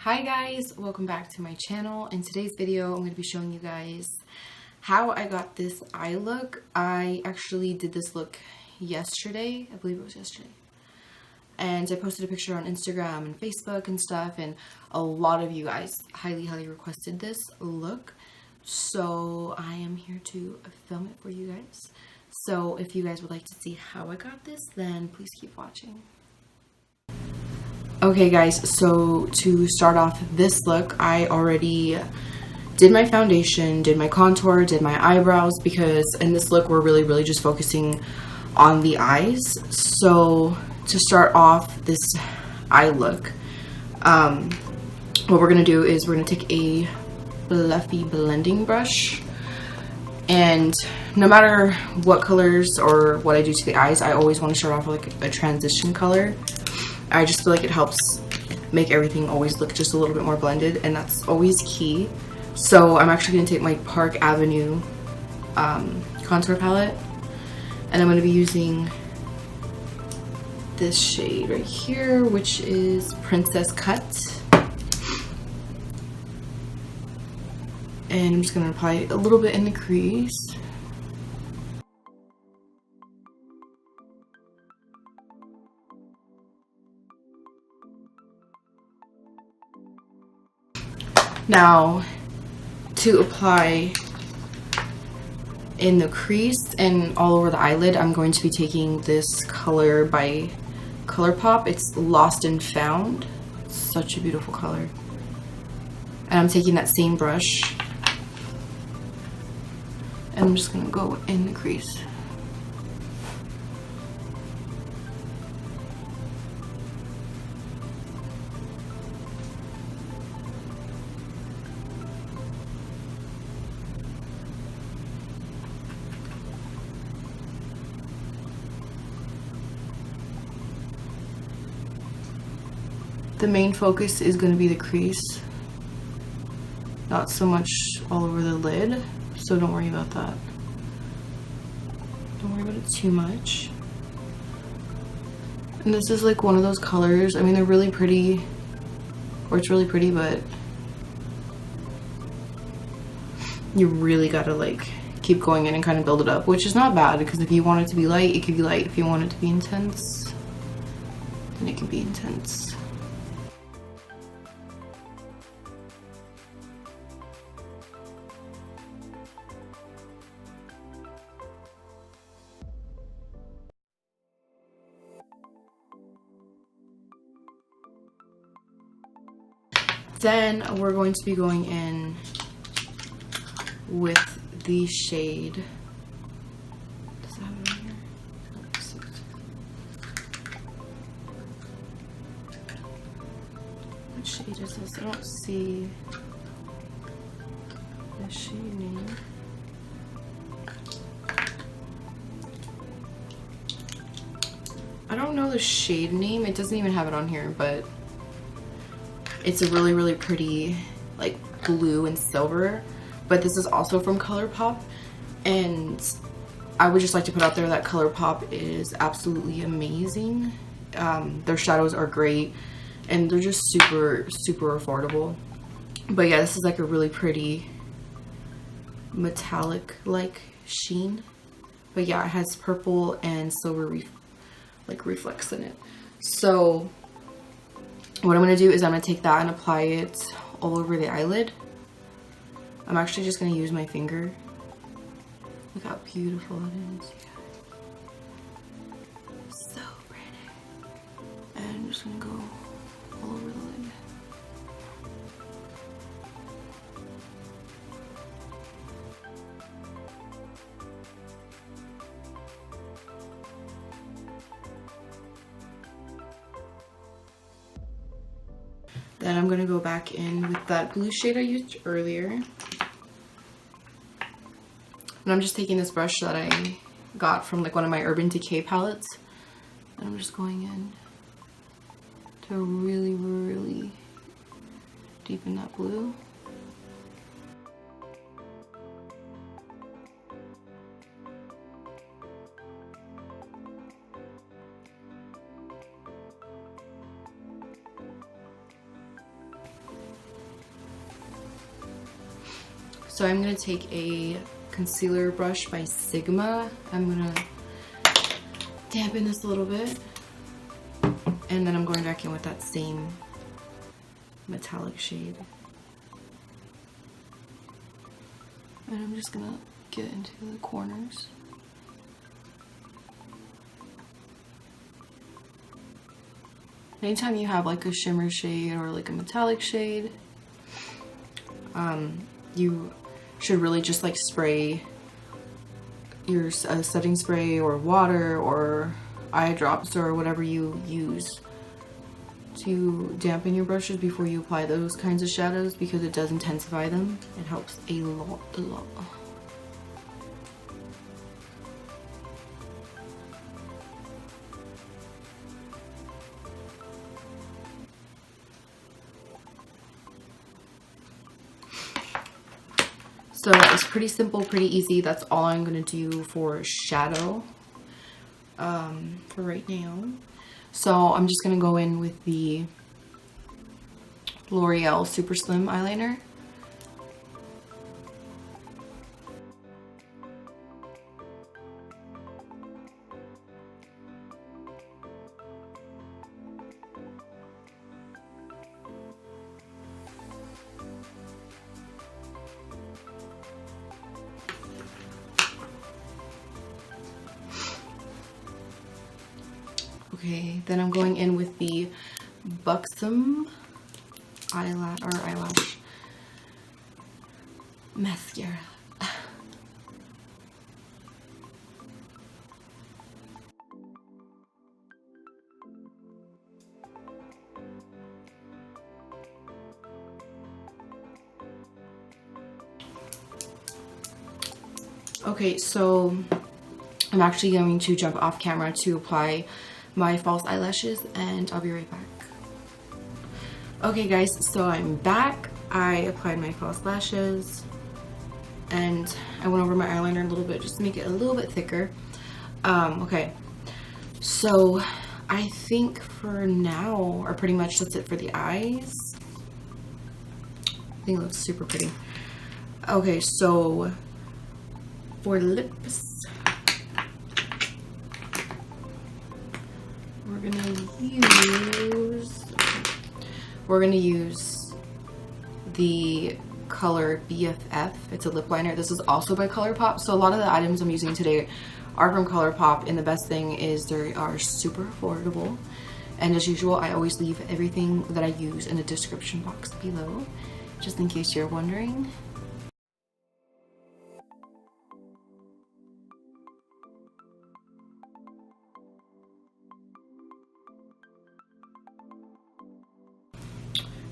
Hi guys, welcome back to my channel. In today's video, I'm going to be showing you guys how I got this eye look. I actually did this look yesterday. I believe it was yesterday. And I posted a picture on Instagram and Facebook and stuff, and a lot of you guys highly requested this look. So I am here to film it for you guys. So if you guys would like to see how I got this, then please keep watching. Okay guys, so to start off this look, I already did my foundation, did my contour, did my eyebrows, because in this look we're really just focusing on the eyes. So to start off this eye look, what we're going to do is we're going to take a fluffy blending brush, and no matter what colors or what I do to the eyes, I always want to start off with like a transition color. I just feel like it helps make everything always look just a little bit more blended, and that's always key. So I'm actually going to take my Park Avenue contour palette, and I'm going to be using this shade right here, which is Princess Cut. And I'm just going to apply it a little bit in the crease. Now, to apply in the crease and all over the eyelid, I'm going to be taking this color by Colourpop. It's Lost and Found. It's such a beautiful color. And I'm taking that same brush, and I'm just going to go in the crease. The main focus is going to be the crease, not so much all over the lid, so don't worry about that. Don't worry about it too much. And this is like one of those colors, I mean they're really pretty, or it's really pretty, but you really gotta like keep going in and kind of build it up, which is not bad, because if you want it to be light, it can be light. If you want it to be intense, then it can be intense. Then we're going to be going in with the shade. Does it have it on here? What shade is this? I don't see the shade name. I don't know the shade name. It doesn't even have it on here, but it's a really pretty like blue and silver, but this is also from Colourpop, and I would just like to put out there that Colourpop is absolutely amazing. Their shadows are great, and they're just super affordable. But yeah, this is like a really pretty metallic like sheen, but yeah, it has purple and silver reflex in it. So what I'm going to do is I'm going to take that and apply it all over the eyelid. I'm actually just going to use my finger. Look how beautiful it is. So pretty. And I'm just going to go all over the lid. Then I'm going to go back in with that blue shade I used earlier. And I'm just taking this brush that I got from like one of my Urban Decay palettes. And I'm just going in to really deepen that blue. So I'm going to take a concealer brush by Sigma. I'm going to dampen this a little bit. And then I'm going back in with that same metallic shade. And I'm just going to get into the corners. Anytime you have like a shimmer shade or like a metallic shade, you should really just like spray your setting spray or water or eye drops or whatever you use to dampen your brushes before you apply those kinds of shadows, because it does intensify them. It helps a lot. So it's pretty simple, pretty easy. That's all I'm gonna do for shadow for right now. So I'm just gonna go in with the L'Oreal Super Slim eyeliner. Okay, then I'm going in with the Buxom eyelash mascara. Okay, so I'm actually going to jump off camera to apply my false eyelashes, and I'll be right back. Okay guys, so I'm back. I applied my false lashes and I went over my eyeliner a little bit just to make it a little bit thicker. Okay, so I think for now, or pretty much that's it for the eyes. I think it looks super pretty. Okay, so for lips, we're gonna use the color BFF. It's a lip liner. This is also by Colourpop. So a lot of the items I'm using today are from Colourpop, and the best thing is they are super affordable. And as usual, I always leave everything that I use in the description box below, just in case you're wondering.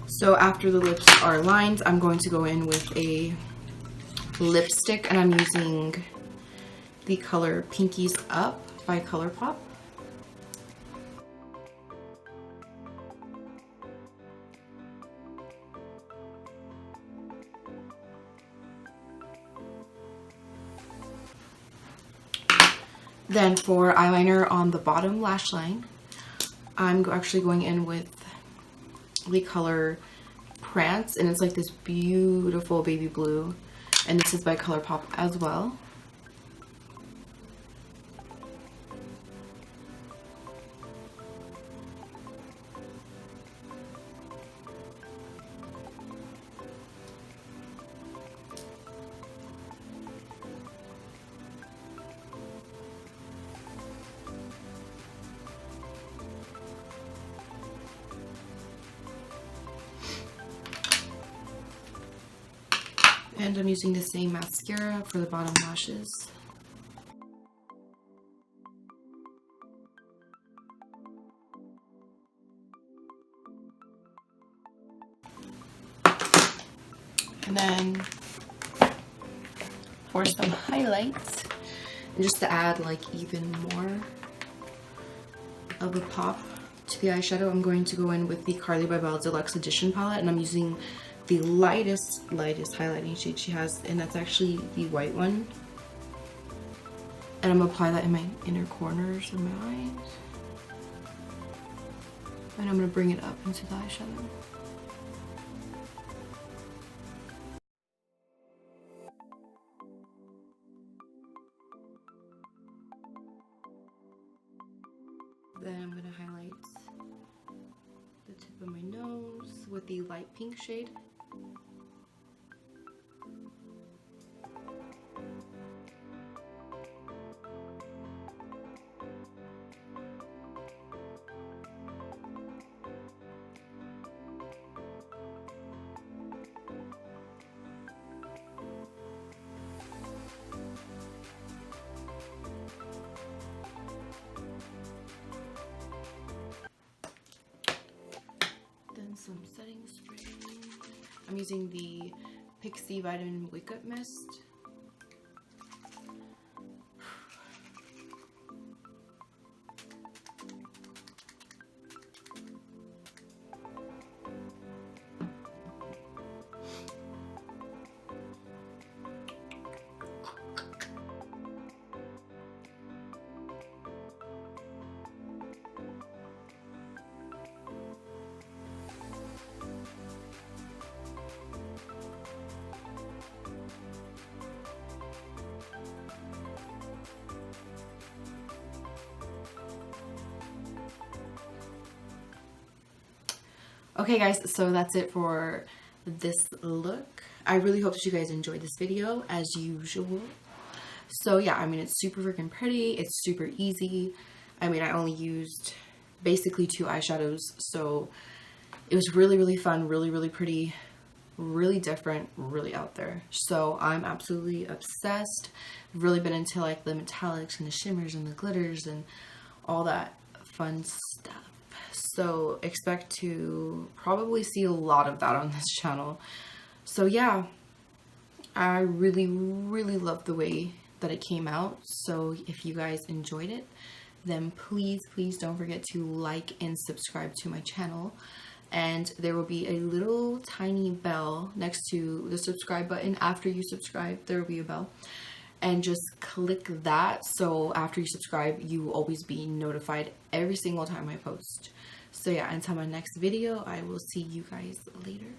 So after the lips are lined, I'm going to go in with a lipstick, and I'm using the color Pinkies Up by Colourpop. Then for eyeliner on the bottom lash line, I'm actually going in with the color Prance, and it's like this beautiful baby blue, and this is by Colourpop as well. And I'm using the same mascara for the bottom lashes. And then for some highlights, and just to add like even more of a pop to the eyeshadow, I'm going to go in with the Carli bybel Deluxe Edition palette, and I'm using the lightest highlighting shade she has, and that's actually the white one. And I'm gonna apply that in my inner corners of my eyes. And I'm gonna bring it up into the eyeshadow. Then I'm going to highlight the tip of my nose with the light pink shade. Some setting spray. I'm using the Pixi Vitamin Wake Up Mist. Okay guys, so that's it for this look. I really hope that you guys enjoyed this video as usual. So yeah, I mean, it's super freaking pretty. It's super easy. I mean, I only used basically 2 eyeshadows, so it was really, really fun, really, really pretty, really different, really out there. So I'm absolutely obsessed. I've really been into like the metallics and the shimmers and the glitters and all that fun stuff. So expect to probably see a lot of that on this channel. So yeah, I really, really love the way that it came out. So if you guys enjoyed it, then please, please don't forget to like and subscribe to my channel. And there will be a little tiny bell next to the subscribe button. After you subscribe, there will be a bell. And just click that, so after you subscribe, you will always be notified every single time I post. So yeah, until my next video, I will see you guys later.